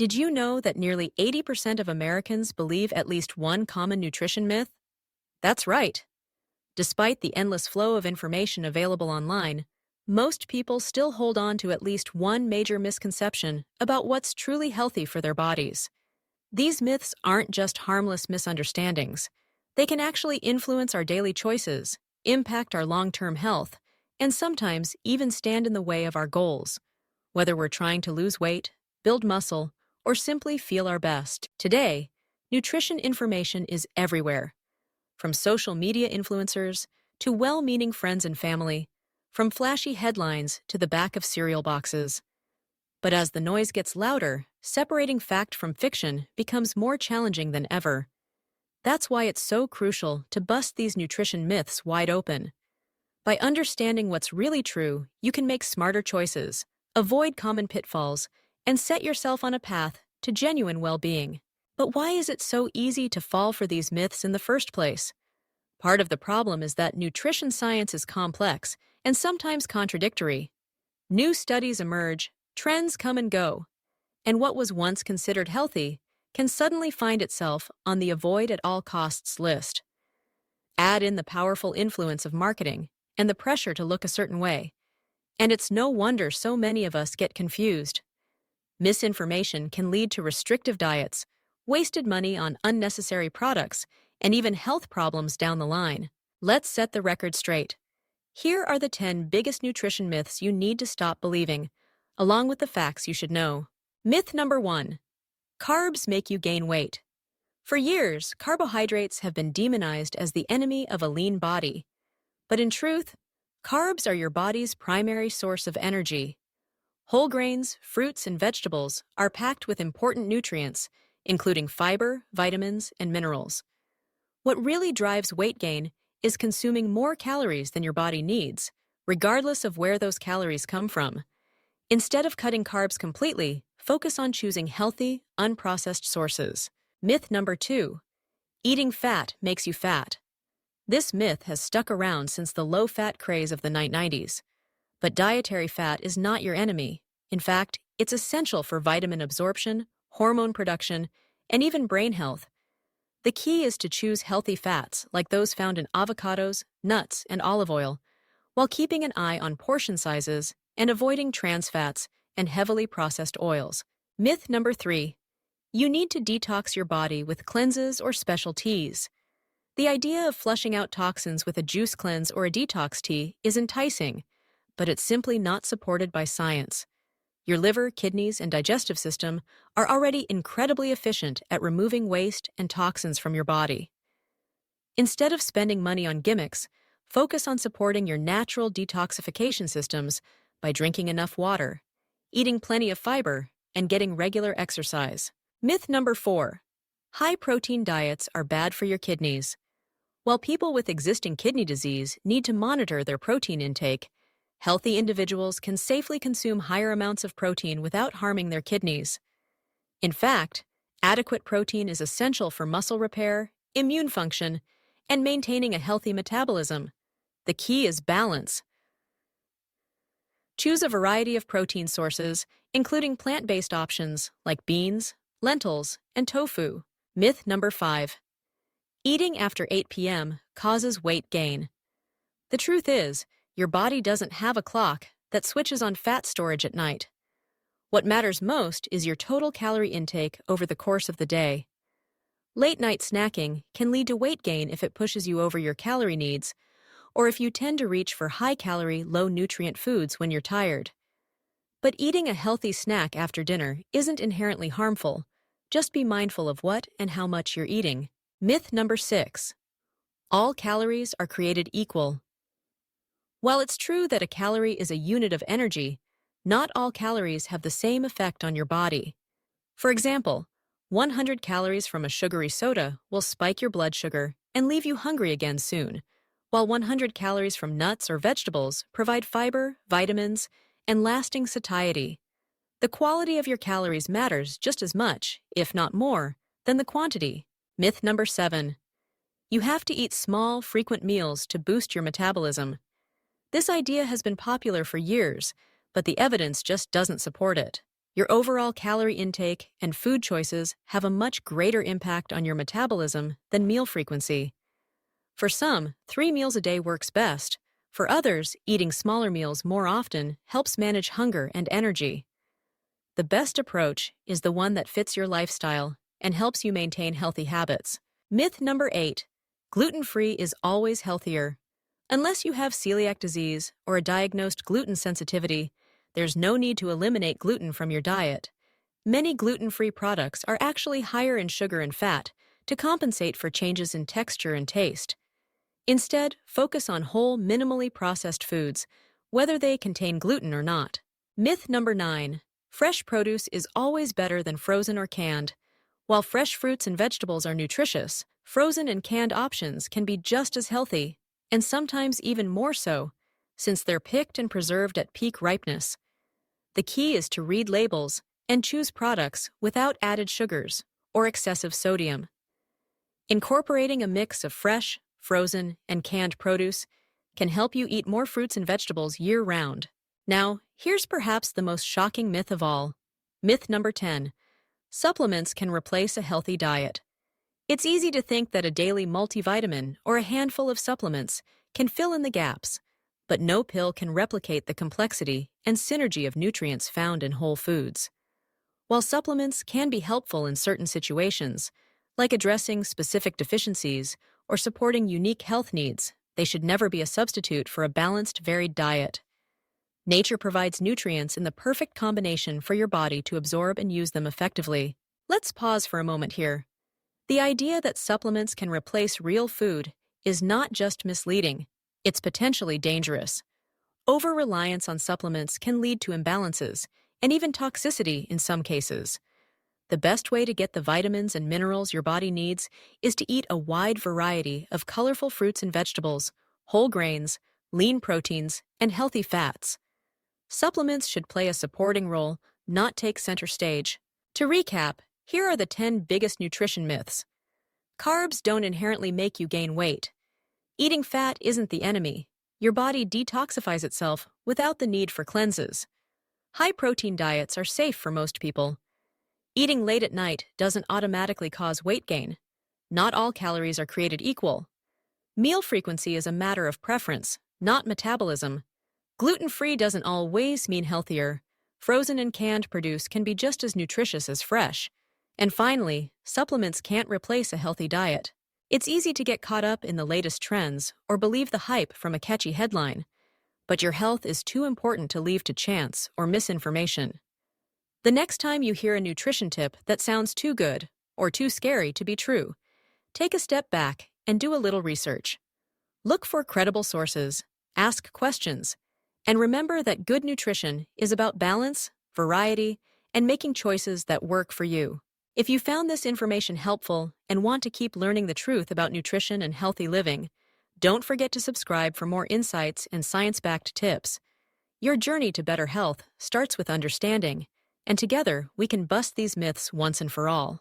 Did you know that nearly 80% of Americans believe at least one common nutrition myth? That's right. Despite the endless flow of information available online, most people still hold on to at least one major misconception about what's truly healthy for their bodies. These myths aren't just harmless misunderstandings. They can actually influence our daily choices, impact our long-term health, and sometimes even stand in the way of our goals. Whether we're trying to lose weight, build muscle, or simply feel our best. Today, nutrition information is everywhere. From social media influencers to well-meaning friends and family, from flashy headlines to the back of cereal boxes. But as the noise gets louder, separating fact from fiction becomes more challenging than ever. That's why it's so crucial to bust these nutrition myths wide open. By understanding what's really true, you can make smarter choices, avoid common pitfalls, and set yourself on a path to genuine well-being. But why is it so easy to fall for these myths in the first place? Part of the problem is that nutrition science is complex and sometimes contradictory. New studies emerge, trends come and go, and what was once considered healthy can suddenly find itself on the avoid at all costs list. Add in the powerful influence of marketing and the pressure to look a certain way, and it's no wonder so many of us get confused. Misinformation can lead to restrictive diets, wasted money on unnecessary products, and even health problems down the line. Let's set the record straight. Here are the 10 biggest nutrition myths you need to stop believing, along with the facts you should know. Myth number 1. Carbs make you gain weight. For years, carbohydrates have been demonized as the enemy of a lean body. But in truth, carbs are your body's primary source of energy. Whole grains, fruits, and vegetables are packed with important nutrients, including fiber, vitamins, and minerals. What really drives weight gain is consuming more calories than your body needs, regardless of where those calories come from. Instead of cutting carbs completely, focus on choosing healthy, unprocessed sources. Myth number 2. Eating fat makes you fat. This myth has stuck around since the low-fat craze of the 1990s. But dietary fat is not your enemy. In fact, it's essential for vitamin absorption, hormone production, and even brain health. The key is to choose healthy fats like those found in avocados, nuts, and olive oil, while keeping an eye on portion sizes and avoiding trans fats and heavily processed oils. Myth number 3. You need to detox your body with cleanses or special teas. The idea of flushing out toxins with a juice cleanse or a detox tea is enticing, but it's simply not supported by science. Your liver, kidneys, and digestive system are already incredibly efficient at removing waste and toxins from your body. Instead of spending money on gimmicks, focus on supporting your natural detoxification systems by drinking enough water, eating plenty of fiber, and getting regular exercise. Myth number 4. High-protein diets are bad for your kidneys. While people with existing kidney disease need to monitor their protein intake, healthy individuals can safely consume higher amounts of protein without harming their kidneys. In fact, adequate protein is essential for muscle repair, immune function, and maintaining a healthy metabolism. The key is balance. Choose a variety of protein sources, including plant-based options like beans, lentils, and tofu. Myth number 5. Eating after 8 p.m. causes weight gain. The truth is, your body doesn't have a clock that switches on fat storage at night. What matters most is your total calorie intake over the course of the day. Late-night snacking can lead to weight gain if it pushes you over your calorie needs, or if you tend to reach for high-calorie, low-nutrient foods when you're tired. But eating a healthy snack after dinner isn't inherently harmful. Just be mindful of what and how much you're eating. Myth number 6. All calories are created equal. While it's true that a calorie is a unit of energy, not all calories have the same effect on your body. For example, 100 calories from a sugary soda will spike your blood sugar and leave you hungry again soon, while 100 calories from nuts or vegetables provide fiber, vitamins, and lasting satiety. The quality of your calories matters just as much, if not more, than the quantity. Myth number 7. You have to eat small, frequent meals to boost your metabolism. This idea has been popular for years, but the evidence just doesn't support it. Your overall calorie intake and food choices have a much greater impact on your metabolism than meal frequency. For some, 3 meals a day works best. For others, eating smaller meals more often helps manage hunger and energy. The best approach is the one that fits your lifestyle and helps you maintain healthy habits. Myth number 8. Gluten-free is always healthier. Unless you have celiac disease or a diagnosed gluten sensitivity, there's no need to eliminate gluten from your diet. Many gluten-free products are actually higher in sugar and fat to compensate for changes in texture and taste. Instead, focus on whole, minimally processed foods, whether they contain gluten or not. Myth number 9. Fresh produce is always better than frozen or canned. While fresh fruits and vegetables are nutritious, frozen and canned options can be just as healthy, and sometimes even more so, since they're picked and preserved at peak ripeness. The key is to read labels and choose products without added sugars or excessive sodium. Incorporating a mix of fresh, frozen, and canned produce can help you eat more fruits and vegetables year-round. Now, here's perhaps the most shocking myth of all. Myth number 10. Supplements can replace a healthy diet. It's easy to think that a daily multivitamin or a handful of supplements can fill in the gaps, but no pill can replicate the complexity and synergy of nutrients found in whole foods. While supplements can be helpful in certain situations, like addressing specific deficiencies or supporting unique health needs, they should never be a substitute for a balanced, varied diet. Nature provides nutrients in the perfect combination for your body to absorb and use them effectively. Let's pause for a moment here. The idea that supplements can replace real food is not just misleading, it's potentially dangerous. Over-reliance on supplements can lead to imbalances and even toxicity in some cases. The best way to get the vitamins and minerals your body needs is to eat a wide variety of colorful fruits and vegetables, whole grains, lean proteins, and healthy fats. Supplements should play a supporting role, not take center stage. To recap, here are the 10 biggest nutrition myths. Carbs don't inherently make you gain weight. Eating fat isn't the enemy. Your body detoxifies itself without the need for cleanses. High-protein diets are safe for most people. Eating late at night doesn't automatically cause weight gain. Not all calories are created equal. Meal frequency is a matter of preference, not metabolism. Gluten-free doesn't always mean healthier. Frozen and canned produce can be just as nutritious as fresh. And finally, supplements can't replace a healthy diet. It's easy to get caught up in the latest trends or believe the hype from a catchy headline. But your health is too important to leave to chance or misinformation. The next time you hear a nutrition tip that sounds too good or too scary to be true, take a step back and do a little research. Look for credible sources, ask questions, and remember that good nutrition is about balance, variety, and making choices that work for you. If you found this information helpful and want to keep learning the truth about nutrition and healthy living, don't forget to subscribe for more insights and science-backed tips. Your journey to better health starts with understanding, and together we can bust these myths once and for all.